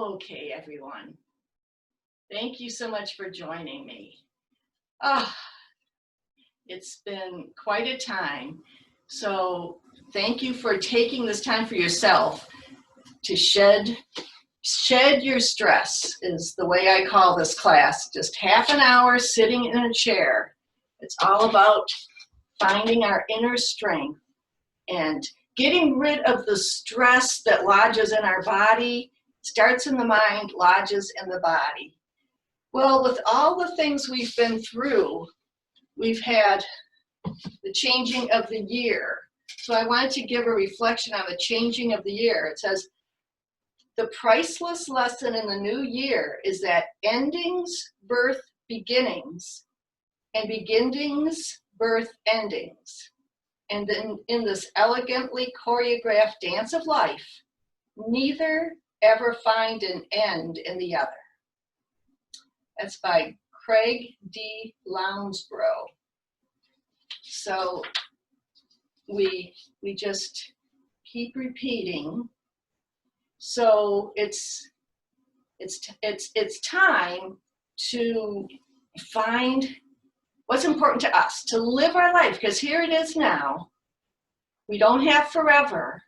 Okay, everyone. Thank you so much for joining me. Ah, it's been quite a time. So thank you for taking this time for yourself to shed your stress is the way I call this class. Just half an hour sitting in a chair. It's all about finding our inner strength and getting rid of the stress that lodges in our body, starts in the mind, lodges in the body. Well, with all the things we've been through, we've had the changing of the year. So I wanted to give a reflection on the changing of the year. It says, the priceless lesson in the new year is that endings birth beginnings, and beginnings birth endings. And then in this elegantly choreographed dance of life, neither ever find an end in the other. That's by Craig D. Lounsbrough. So we just keep repeating. So it's time to find what's important to us, to live our life, because here it is now. We don't have forever,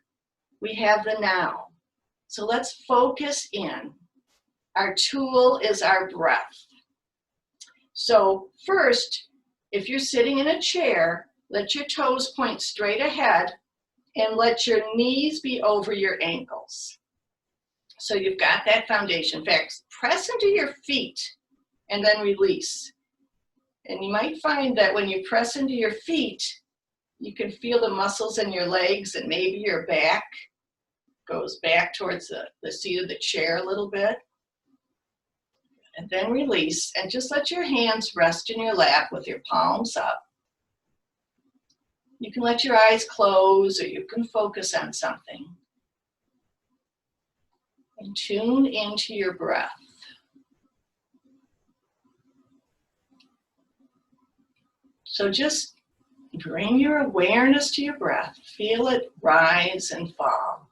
we have the now. So let's focus in. Our tool is our breath. So first, if you're sitting in a chair, let your toes point straight ahead and let your knees be over your ankles. So you've got that foundation. In fact, press into your feet and then release. And you might find that when you press into your feet, you can feel the muscles in your legs and maybe your back goes back towards the seat of the chair a little bit. And then release and just let your hands rest in your lap with your palms up. You can let your eyes close or you can focus on something. And tune into your breath. So just bring your awareness to your breath. Feel it rise and fall.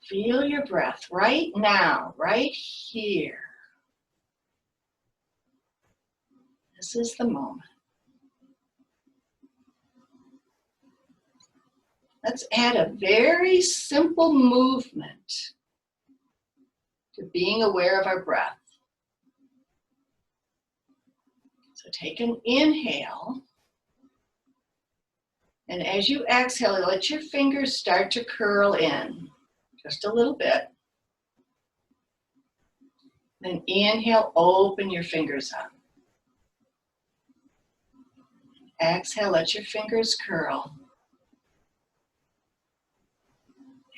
Feel your breath right now, right here. This is the moment. Let's add a very simple movement to being aware of our breath. So take an inhale. And as you exhale, let your fingers start to curl in just a little bit. Then inhale, open your fingers up. Exhale, let your fingers curl.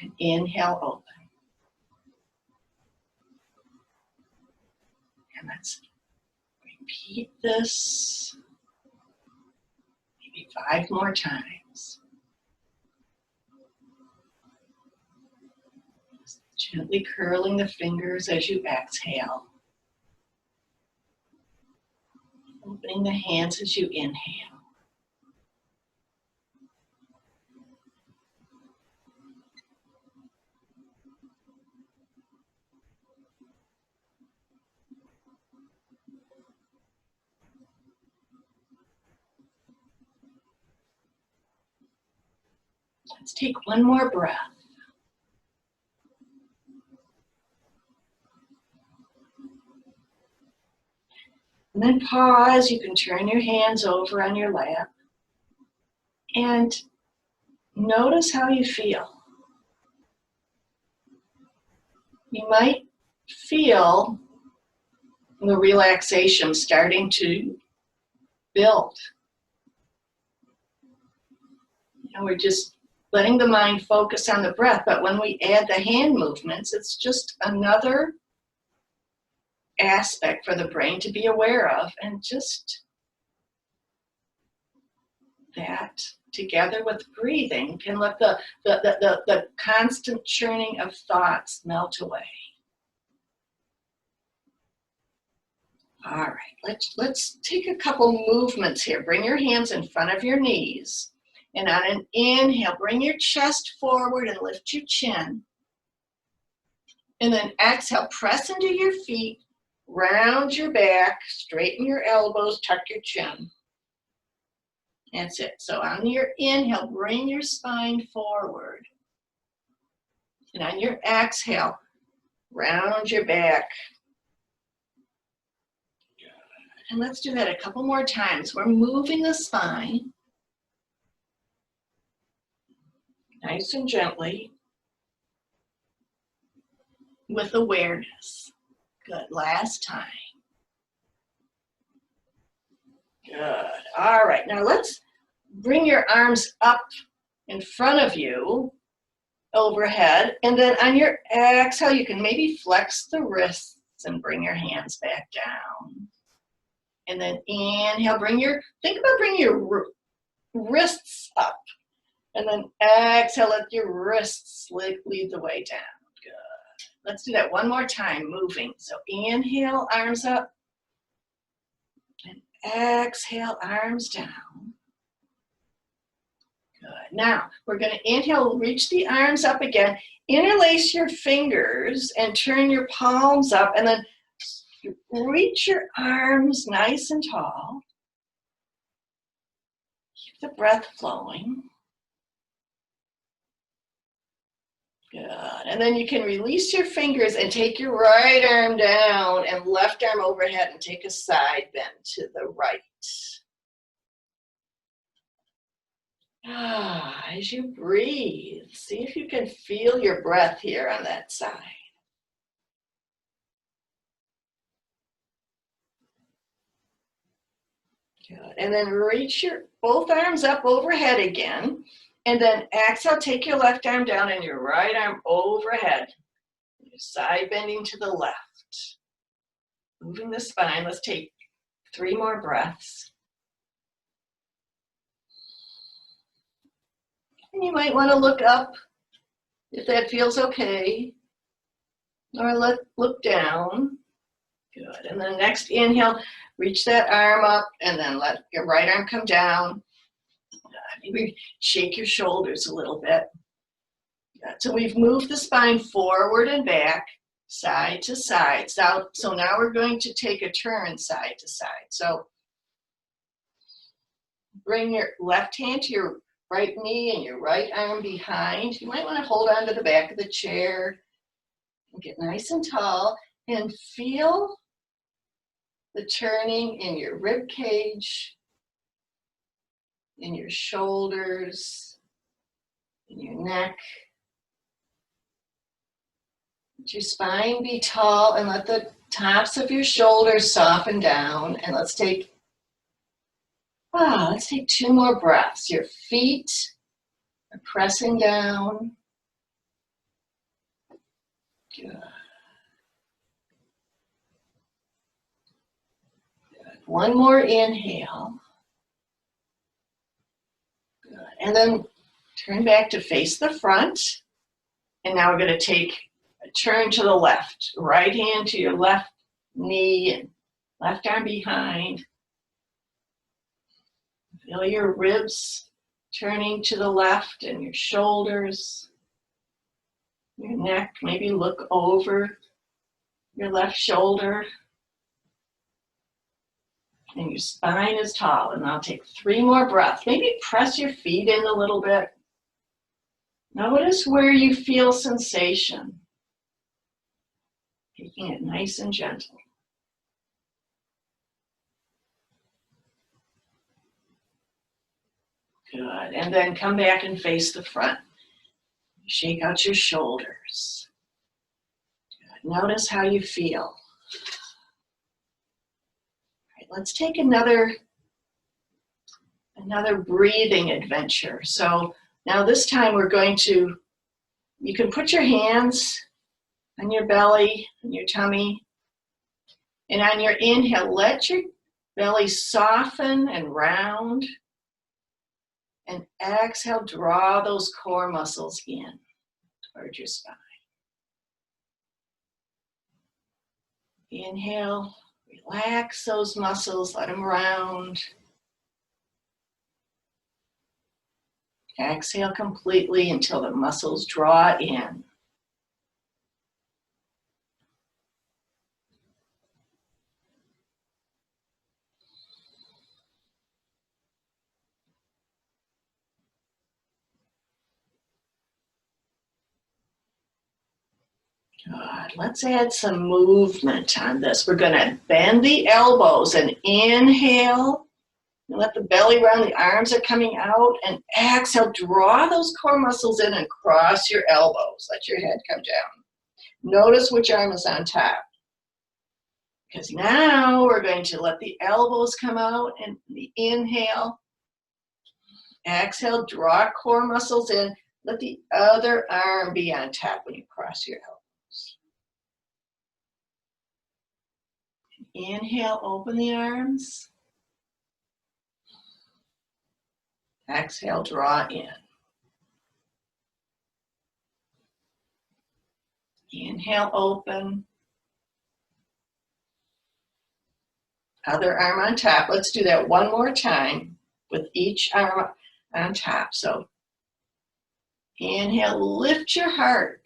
And inhale, open. And let's repeat this maybe 5 more times. Just gently curling the fingers as you exhale. Opening the hands as you inhale. Let's take one more breath. And then pause. You can turn your hands over on your lap. And notice how you feel. You might feel the relaxation starting to build. We're just letting the mind focus on the breath, but when we add the hand movements, it's just another aspect for the brain to be aware of, and just that together with breathing can let the constant churning of thoughts melt away. All right, let's take a couple movements here. Bring your hands in front of your knees. And on an inhale, bring your chest forward and lift your chin. And then exhale, press into your feet, round your back, straighten your elbows, tuck your chin. That's it. So on your inhale, bring your spine forward. And on your exhale, round your back. And let's do that a couple more times. We're moving the spine. Nice and gently. With awareness. Good. Last time. Good. All right. Now let's bring your arms up in front of you, overhead. And then on your exhale, you can maybe flex the wrists and bring your hands back down. And then inhale, think about bringing your wrists up. And then exhale, let your wrists lead the way down. Good. Let's do that one more time, moving. So inhale, arms up. And exhale, arms down. Good. Now, we're going to inhale, reach the arms up again. Interlace your fingers and turn your palms up. And then reach your arms nice and tall. Keep the breath flowing. Good. And then you can release your fingers and take your right arm down and left arm overhead and take a side bend to the right. As you breathe, see if you can feel your breath here on that side. Good. And then reach your both arms up overhead again. And then exhale, take your left arm down and your right arm overhead. Your side bending to the left. Moving the spine. Let's take 3 more breaths. And you might want to look up if that feels okay. Or look down. Good. And then next inhale, reach that arm up and then let your right arm come down. Maybe shake your shoulders a little bit. Good. So we've moved the spine forward and back, side to side. So now we're going to take a turn side to side. So bring your left hand to your right knee and your right arm behind. You might want to hold on to the back of the chair and get nice and tall and feel the turning in your rib cage, in your shoulders, in your neck. Let your spine be tall and let the tops of your shoulders soften down. And let's take 2 more breaths. Your feet are pressing down. Good. Good. One more inhale. Good. And then turn back to face the front. And now we're going to take a turn to the left. Right hand to your left knee and left arm behind. Feel your ribs turning to the left and your shoulders, your neck. Maybe look over your left shoulder. And your spine is tall. And I'll take 3 more breaths. Maybe press your feet in a little bit. Notice where you feel sensation. Taking it nice and gentle. Good. And then come back and face the front. Shake out your shoulders. Good. Notice how you feel. All right, let's take another breathing adventure. So now this time we're going to, you can put your hands on your belly, on your tummy, and on your inhale, let your belly soften and round. And exhale, draw those core muscles in towards your spine. Inhale, Relax those muscles, let them round. Exhale completely until the muscles draw in. Good. Let's add some movement on this. We're going to bend the elbows and inhale. And let the belly round, the arms are coming out. And exhale, draw those core muscles in and cross your elbows. Let your head come down. Notice which arm is on top. Because now we're going to let the elbows come out and the inhale. Exhale, draw core muscles in. Let the other arm be on top when you cross your elbows. Inhale, open the arms. Exhale, draw in. Inhale, open. Other arm on top. Let's do that one more time with each arm on top. So inhale, lift your heart.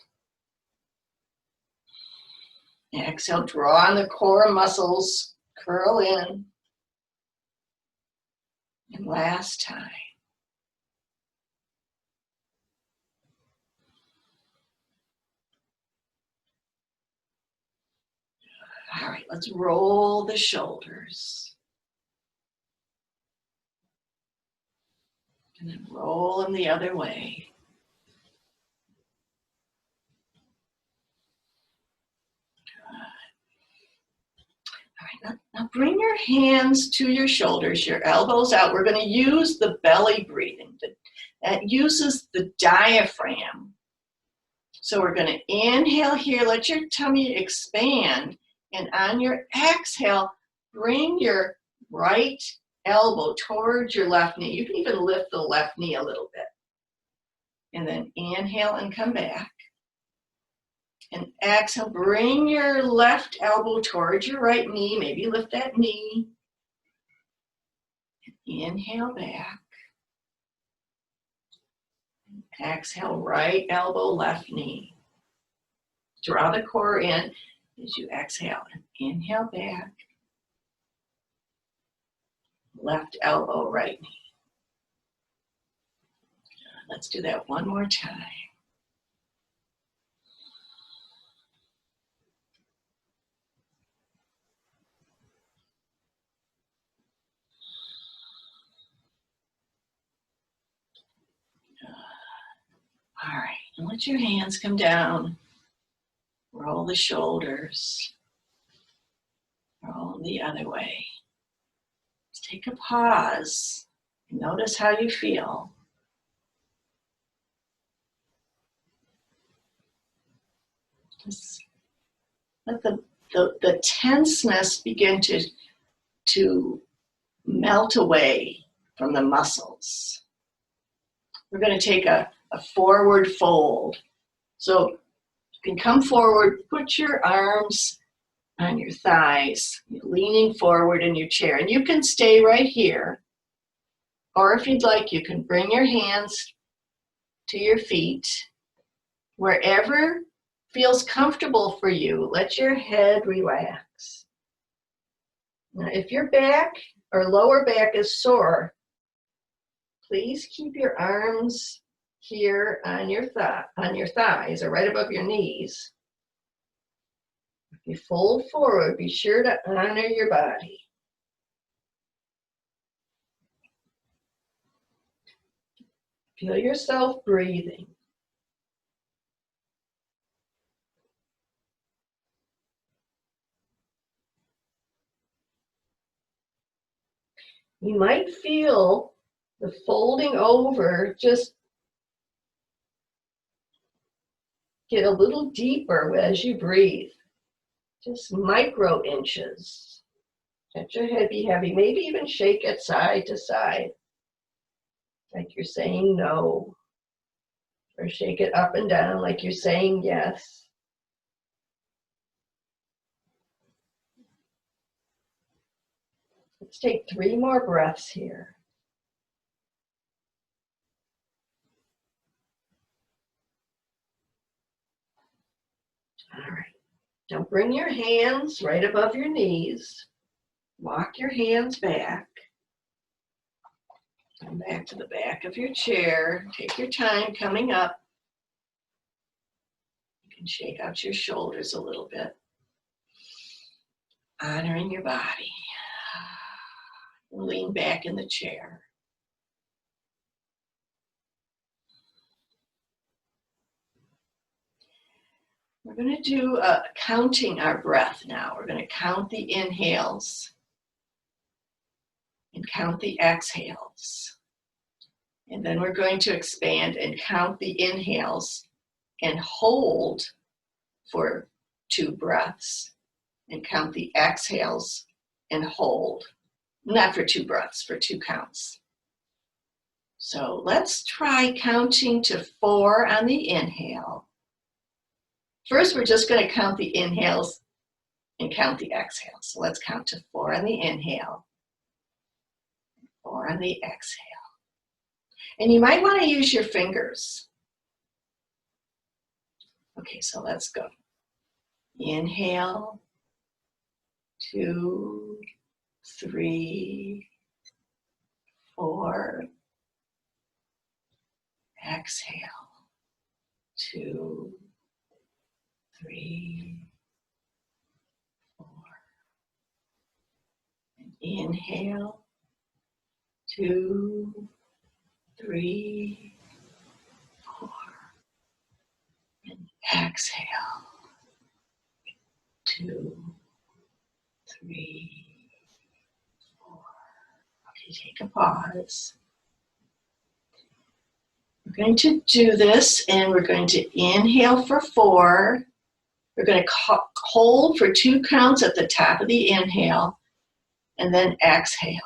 Exhale, draw on the core muscles, curl in. And last time. All right, let's roll the shoulders. And then roll them the other way. All right, now bring your hands to your shoulders, your elbows out. We're going to use the belly breathing. That uses the diaphragm. So we're going to inhale here, let your tummy expand, and on your exhale, bring your right elbow towards your left knee. You can even lift the left knee a little bit. And then inhale and come back. And exhale, bring your left elbow towards your right knee. Maybe lift that knee. Inhale back. Exhale, right elbow, left knee. Draw the core in as you exhale. Inhale back. Left elbow, right knee. Let's do that one more time. All right, and let your hands come down. Roll the shoulders. Roll them the other way. Let's take a pause. Notice how you feel. Just let the tenseness begin to melt away from the muscles. We're going to take a forward fold. So you can come forward, put your arms on your thighs, leaning forward in your chair. And you can stay right here. Or if you'd like, you can bring your hands to your feet. Wherever feels comfortable for you, let your head relax. Now, if your back or lower back is sore, please keep your arms here on your thighs or right above your knees. If you fold forward, be sure to honor your body. Feel yourself breathing. You might feel the folding over just get a little deeper as you breathe. Just micro inches. Let your head be heavy. Maybe even shake it side to side. Like you're saying no. Or shake it up and down like you're saying yes. Let's take 3 more breaths here. All right. Now bring your hands right above your knees. Walk your hands back. Come back to the back of your chair. Take your time coming up. You can shake out your shoulders a little bit. Honoring your body. Lean back in the chair. We're going to do counting our breath now. We're going to count the inhales and count the exhales. And then we're going to expand and count the inhales and hold for 2 breaths and count the exhales and hold. Not for 2 breaths, for 2 counts. So let's try counting to 4 on the inhale. First, we're just going to count the inhales and count the exhales. So let's count to 4 on the inhale, 4 on the exhale. And you might want to use your fingers. Okay, so let's go. Inhale, 2, 3, 4. Exhale, 2, 3, 4. And inhale, 2, 3, 4. And exhale, 2, 3, 4. Okay, take a pause. We're going to do this, and we're going to inhale for 4. We're going to hold for 2 counts at the top of the inhale, and then exhale.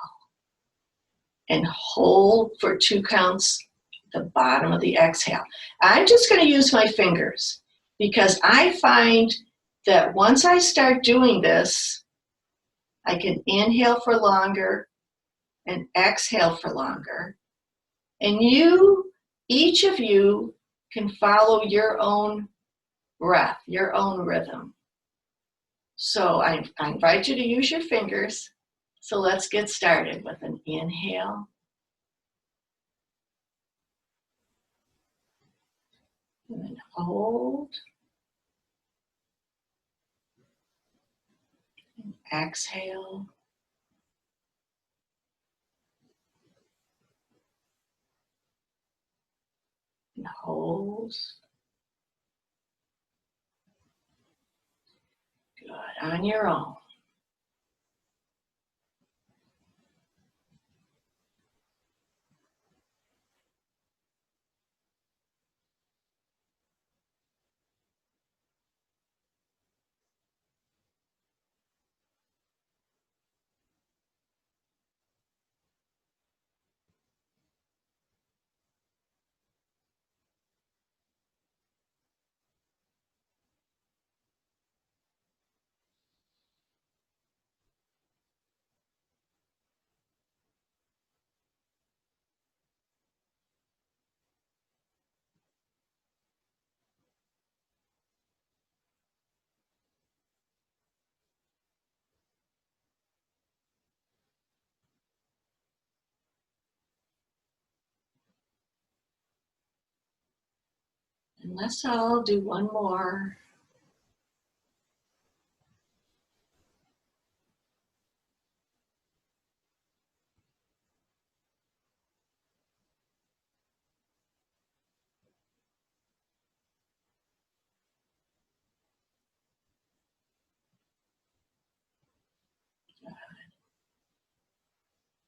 And hold for 2 counts at the bottom of the exhale. I'm just going to use my fingers because I find that once I start doing this, I can inhale for longer and exhale for longer. And each of you can follow your own breath, your own rhythm. So I invite you to use your fingers. So let's get started with an inhale. And then hold. And exhale. And hold. Good, on your own. And let's all do one more.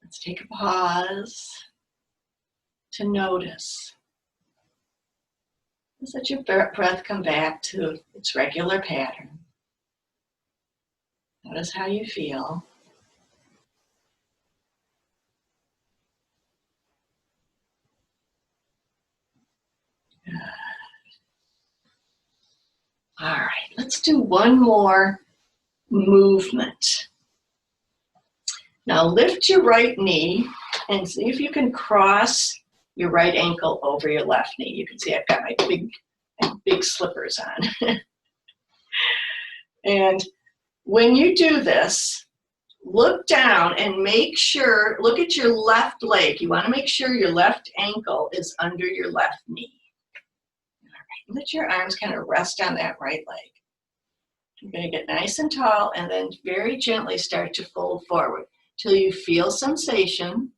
Let's take a pause to notice. Just let your breath come back to its regular pattern. Notice how you feel. Good. All right, let's do one more movement. Now lift your right knee and see if you can cross your right ankle over your left knee. You can see I've got my big slippers on. And when you do this, look down and make sure, look at your left leg. You want to make sure your left ankle is under your left knee. All right. Let your arms kind of rest on that right leg. You're going to get nice and tall and then very gently start to fold forward till you feel sensation.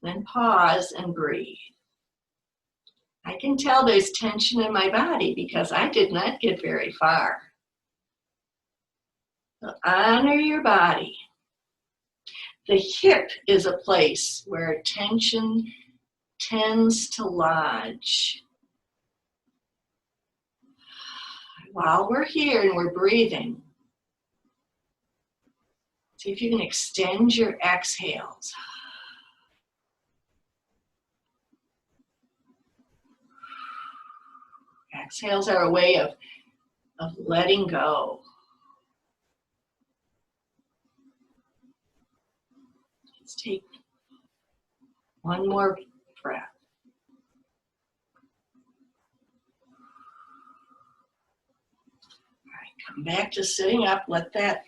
Then pause and breathe. I can tell there's tension in my body because I did not get very far. So honor your body. The hip is a place where tension tends to lodge. While we're here and we're breathing, see if you can extend your exhales. Exhales are a way of letting go. Let's take one more breath. All right, come back to sitting up. Let that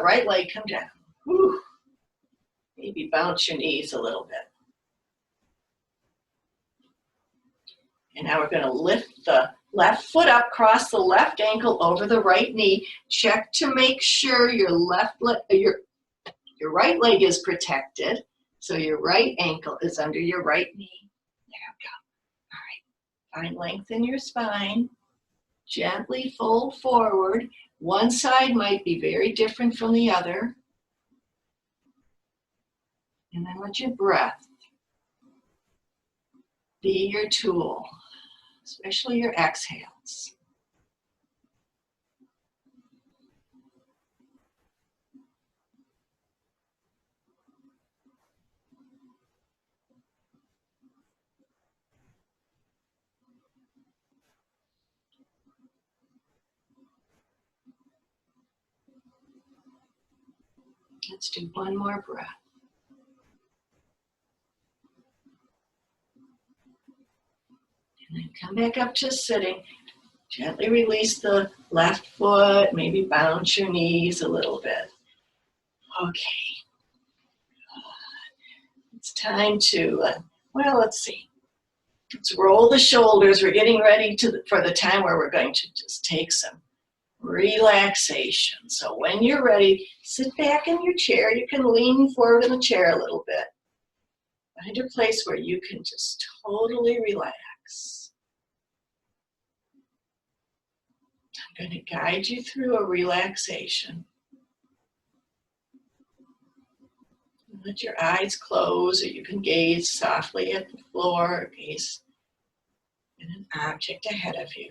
right leg come down. Whew. Maybe bounce your knees a little bit. And now we're going to lift the left foot up, cross the left ankle over the right knee. Check to make sure your right leg is protected. So your right ankle is under your right knee. There we go. All right. Find length in your spine. Gently fold forward. One side might be very different from the other. And then let your breath be your tool, especially your exhales. Let's do one more breath. And then come back up to sitting. Gently release the left foot, maybe bounce your knees a little bit. Okay. It's time to, let's see. Let's roll the shoulders. We're getting ready for the time where we're going to just take some relaxation. So when you're ready, sit back in your chair. You can lean forward in the chair a little bit. Find a place where you can just totally relax. I'm going to guide you through a relaxation. Let your eyes close, or you can gaze softly at the floor, or gaze at an object ahead of you.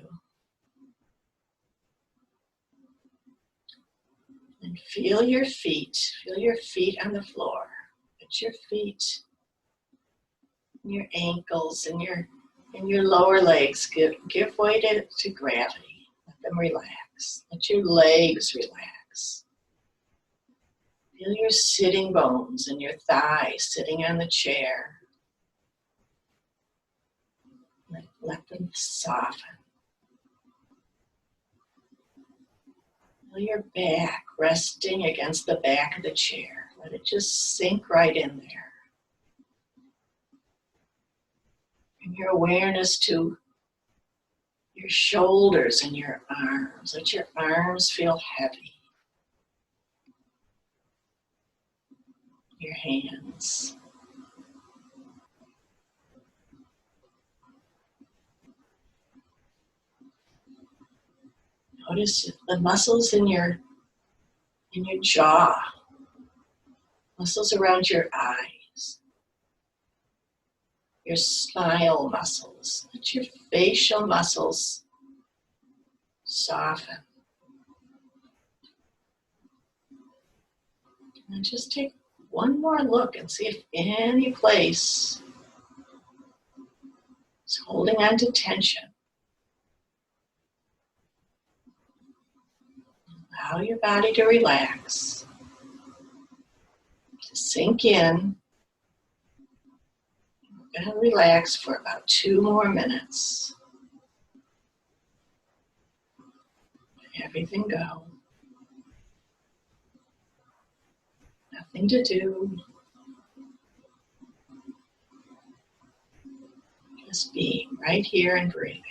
And feel your feet on the floor. Put your feet, your ankles, and your lower legs give way to gravity. Let them relax. Let your legs relax. Feel your sitting bones and your thighs sitting on the chair. Let them soften. Feel your back resting against the back of the chair. Let it just sink right in there. Bring your awareness to your shoulders and your arms. Let your arms feel heavy. Your hands. Notice the muscles in your jaw, muscles around your eyes, your smile muscles. Let your facial muscles soften. And just take one more look and see if any place is holding on to tension. Allow your body to relax, to sink in, and relax for about 2 more minutes. Let everything go. Nothing to do. Just being right here and breathing.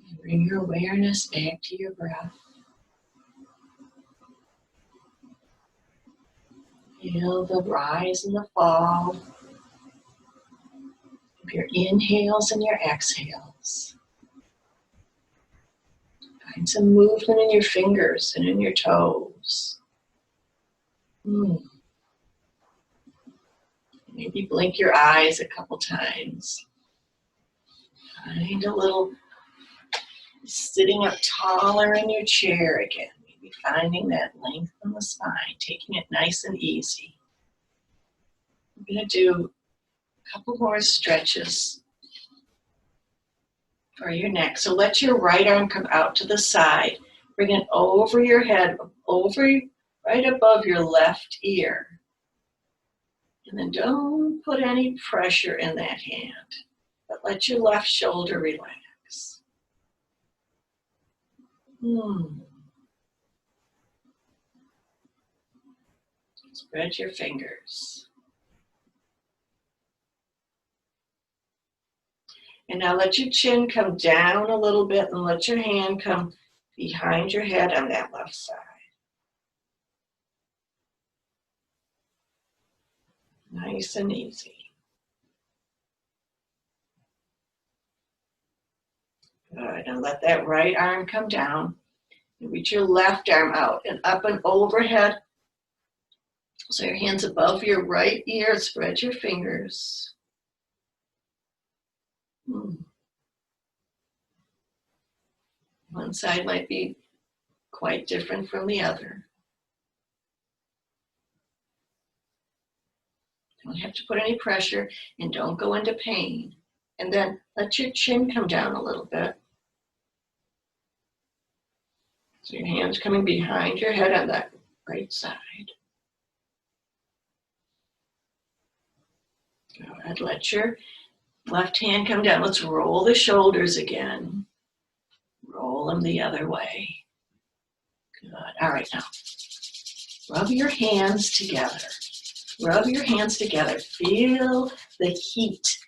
And bring your awareness back to your breath. Feel the rise and the fall of your inhales and your exhales. Find some movement in your fingers and in your toes. Maybe blink your eyes a couple times. Find a little sitting up taller in your chair again. Maybe finding that length in the spine, taking it nice and easy. I'm going to do a couple more stretches for your neck. So let your right arm come out to the side. Bring it over your head, right above your left ear. And then don't put any pressure in that hand, but let your left shoulder relax. Spread your fingers. And now let your chin come down a little bit and let your hand come behind your head on that left side. Nice and easy. Good. And let that right arm come down. And reach your left arm out and up and overhead. So your hand's above your right ear. Spread your fingers. One side might be quite different from the other. Don't have to put any pressure and don't go into pain. And then let your chin come down a little bit. So your hand's coming behind your head on that right side. Good. Let your left hand come down. Let's roll the shoulders again. Roll them the other way. Good. All right, now rub your hands together. Rub your hands together. Feel the heat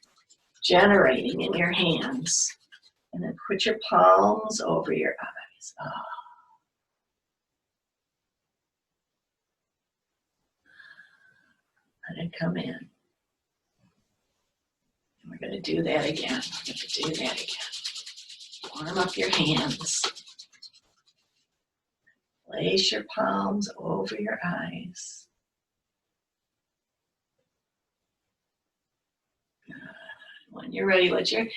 generating in your hands. And then put your palms over your eyes. Let it come in. And we're going to do that again. We're going to do that again. Warm up your hands. Place your palms over your eyes. When you're ready, let your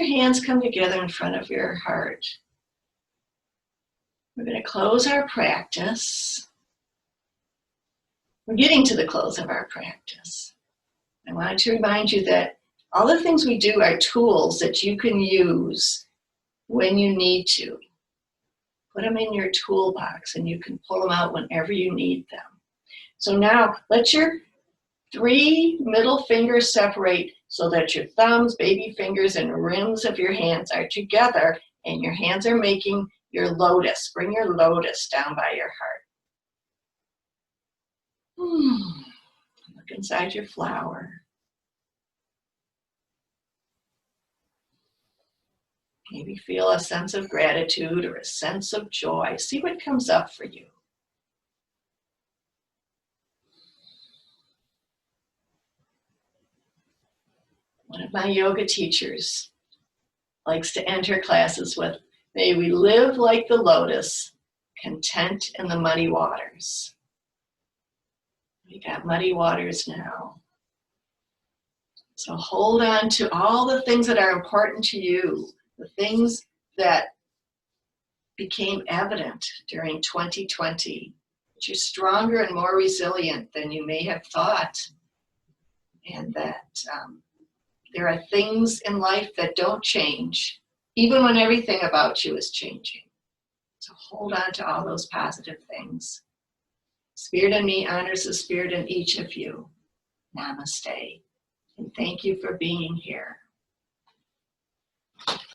hands come together in front of your heart. We're going to close our practice. We're getting to the close of our practice. I wanted to remind you that all the things we do are tools that you can use when you need to. Put them in your toolbox and you can pull them out whenever you need them. So now let your 3 middle fingers separate so that your thumbs, baby fingers, and rims of your hands are together and your hands are making your lotus. Bring your lotus down by your heart. Look inside your flower. Maybe feel a sense of gratitude or a sense of joy. See what comes up for you. One of my yoga teachers likes to end her classes with, "May we live like the lotus, content in the muddy waters." We got muddy waters now. So hold on to all the things that are important to you, the things that became evident during 2020, that you're stronger and more resilient than you may have thought, and that there are things in life that don't change, even when everything about you is changing. So hold on to all those positive things. Spirit in me honors the spirit in each of you. Namaste. And thank you for being here.